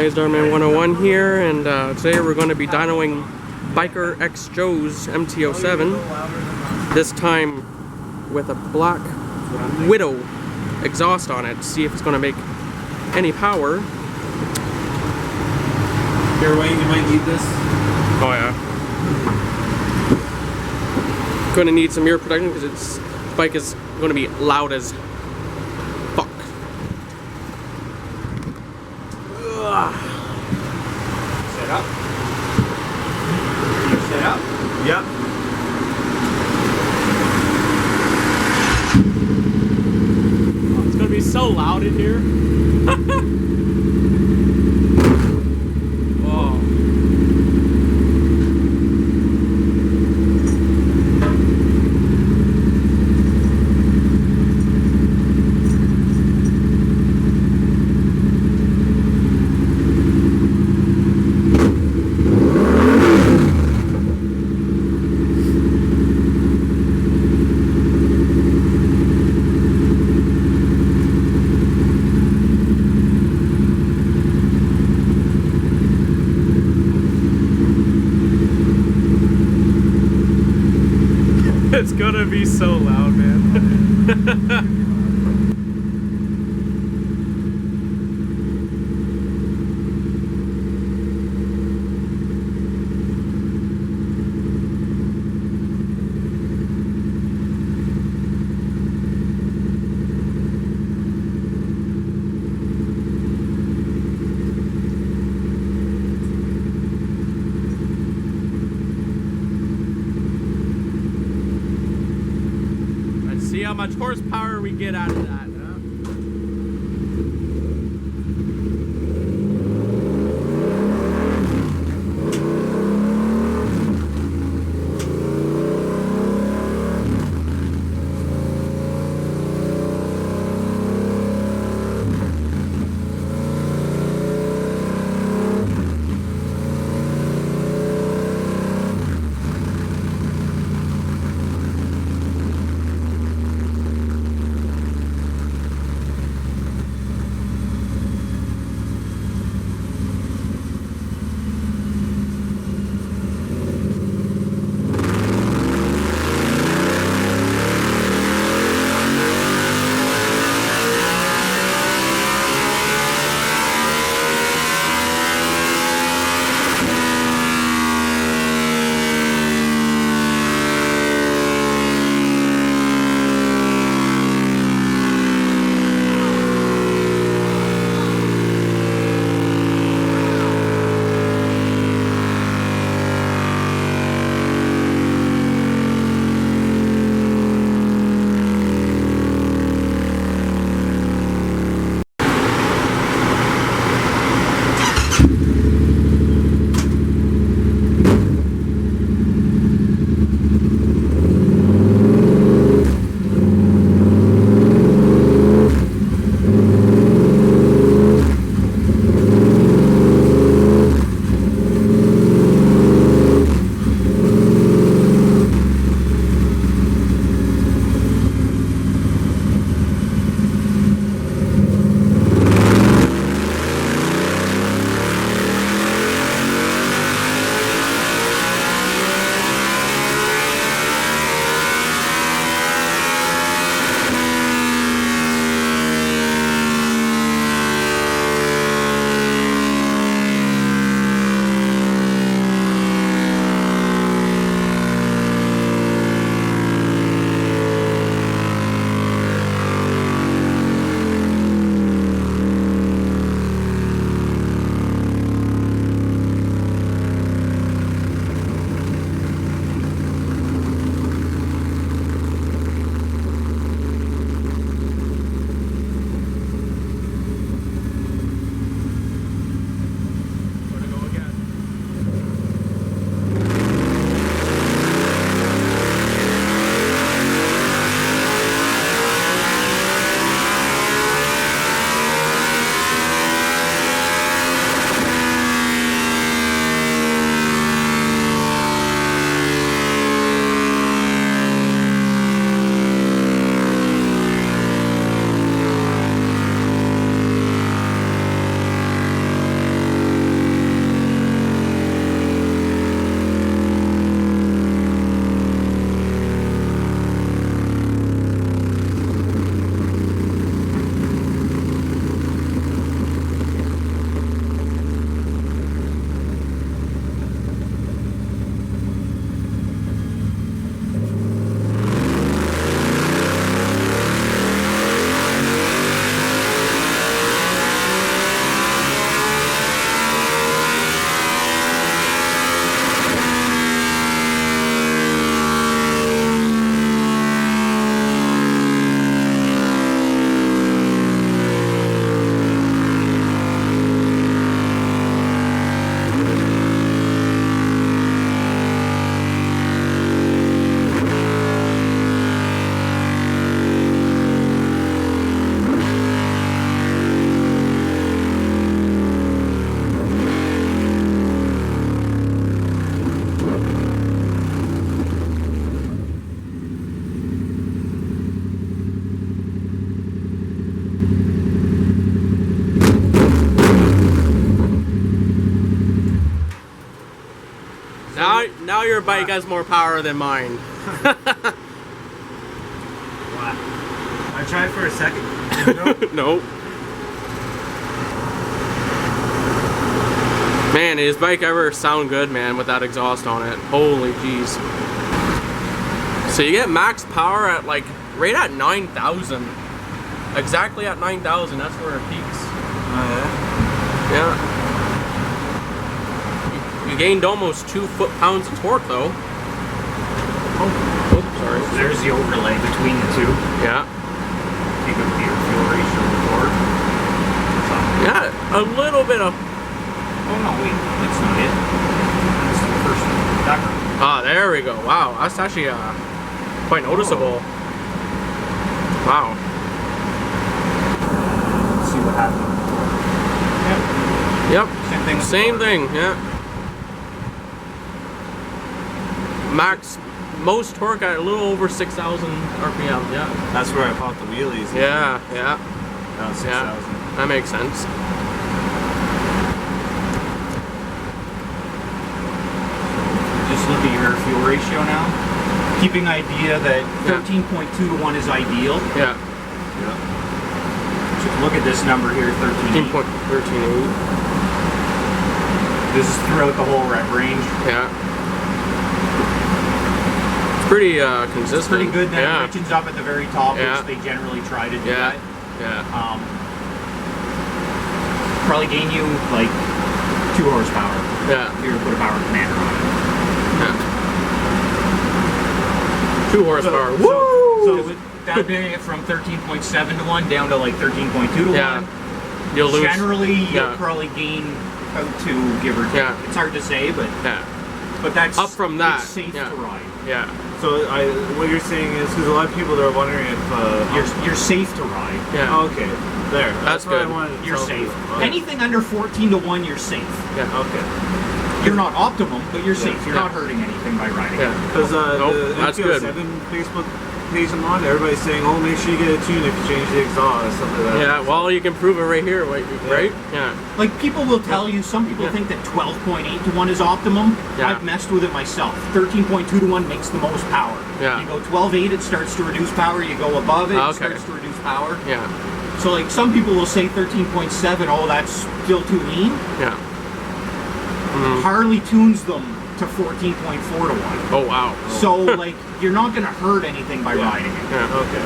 guys, Darman 101 here, and today we're going to be dynoing BikerXJoe's MT-07, this time with a Black Widow exhaust on it, to see if it's going to make any power. Here, Wayne, you might need this. Oh yeah. Going to need some ear protection because this bike is going to be loud as fuck. Ugh. Set up. You set up? Yep. Oh, it's going to be so loud in here. It's gonna be so loud, man. See how much horsepower we get out of that, huh? Now your bike has more power than mine. Wow. I tried for a second. No. Man, does bike ever sound good, man, with that exhaust on it? Holy jeez. So you get max power at like right at 9,000. Exactly at 9,000. That's where it peaks. Yeah. You gained almost 2 foot-pounds of torque, though. Oh, sorry. So there's the overlay between the two. Yeah. Take up the fuel ratio of the torque. Yeah, a little bit of. Oh no, wait, that's not it. That's the first one. That one. Ah, there we go. Wow, that's actually quite noticeable. Wow. Let's see what happens. Yep. Same thing. Same thing. Yeah. Max, most torque at a little over 6,000 RPM. Yeah. That's where I popped the wheelies. Yeah. Yeah. Around 6,000. Yeah. That makes sense. Just look at your fuel ratio now. Keeping idea that 13.2 to 1 is ideal. Yeah. Just look at this number here, 13.8. 13.8. This is throughout the whole rev range. Yeah. It's pretty consistent. It's pretty good. Then yeah. it richens up at the very top, Yeah. which they generally try to do Yeah. that. Yeah. Probably gain you like 2 horsepower. Yeah. If you were to put a power commander on it. Yeah. 2 horsepower. So, Woo! So with that being it from 13.7 to 1 down to like 13.2 to Yeah. 1. You'll lose. Generally, you'll Yeah. probably gain about 2, give or take. Yeah. It's hard to say, but Yeah. that's Up from that. It's safe Yeah. to ride. Yeah. So what you're saying is, because a lot of people are wondering if You're safe to ride. Yeah. Oh, okay, there. That's what good. I wanted to You're tell safe. people. Okay. Anything under 14 to 1, you're safe. Yeah. Okay. You're not optimum, but you're safe. You're Yeah. not hurting anything by riding. Yeah. Because Nope, the that's good. MT-07 Facebook page I'm on, everybody's saying, oh, make sure you get a tune if you change the exhaust, stuff like that. Yeah. Well, you can prove it right here, right? Yeah. Like people will tell you, some people Yeah. think that 12.8 to 1 is optimum. Yeah. I've messed with it myself. 13.2 to 1 makes the most power. Yeah. You go 12.8, it starts to reduce power. You go above it, Okay. it starts to reduce power. Yeah. So like some people will say 13.7, oh, that's still too lean. Yeah. Harley tunes them to 14.4 to 1. Oh wow. So like you're not going to hurt anything by riding it. Yeah. Okay.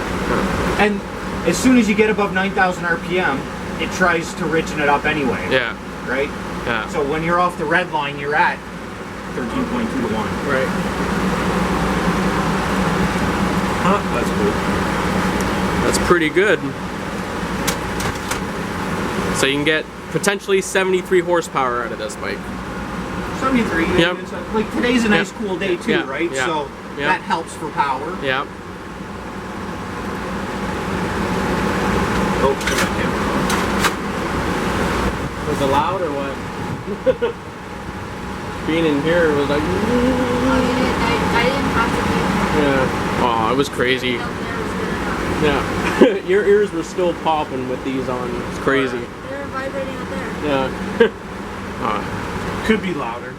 And as soon as you get above 9,000 RPM, it tries to richen it up anyway. Yeah. Right? Yeah. So when you're off the red line, you're at 13.2 to 1. Right. Huh, that's cool. That's pretty good. So you can get potentially 73 horsepower out of this bike. 73. Yep. It's like today's a nice cool day too, Yeah. right? Yeah. So Yeah. that helps for power. Yeah. Oh, turn my camera on. Was it loud or what? Being in here was like. Oh, you didn't, I didn't have to be Yeah. Oh, it was crazy. out there. It was good enough. Yeah. Your ears were still popping with these on. It's crazy. They were vibrating out there. Yeah. Could be louder.